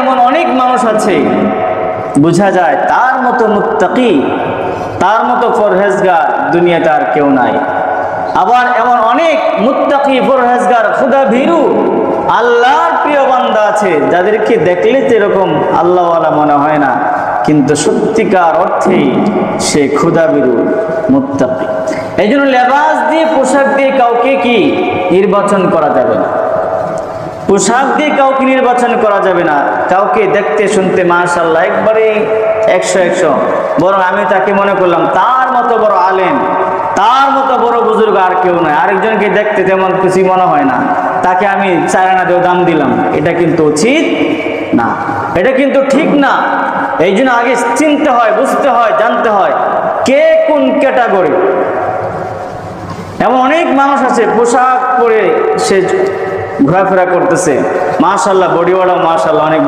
এমন অনেক মানুষ আছে বোঝা যায় তার মতো মুত্তাকি, তার মতো পরহেজগার দুনিয়াতে আর কেউ নাই। আবার এমন অনেক মুত্তাকি, পরহেজগার, খোদা ভীরু, আল্লাহর প্রিয় বান্দা আছে যাদেরকে দেখলে তো এরকম আল্লাহওয়ালা মনে হয় না, কিন্তু সত্যিকার অর্থেই সে খোদা ভীরু, মুত্তাকি। এই জন্য লেবাস দিয়ে, পোশাক দিয়ে কাউকে কি নির্বাচন করা যাবে না। পোশাক দিয়ে কাউকে নির্বাচন করা যাবে না। কাউকে দেখতে শুনতে মাশাআল্লাহ একবারে 100 বরং আমি তাকে মনে করলাম তার মতো বড় আলেম, তার মতো বড় বুজুর্গ আর কেউ নয়। আরেকজনকে দেখতে তেমন খুশি মনে হয় না, তাকে আমি 4 আনা দিয়ে দাম দিলাম, এটা কিন্তু উচিত না, এটা কিন্তু ঠিক না। এই জন্য আগে চিনতে হয়, বুঝতে হয়, জানতে হয় কে কোন ক্যাটাগরি। এমন অনেক মানুষ আছে পোশাক পরে সে ঘোরাফেরা করতেছে, মাশাআল্লাহ বডিওয়ালাও মাশাআল্লাহ অনেক ভালো।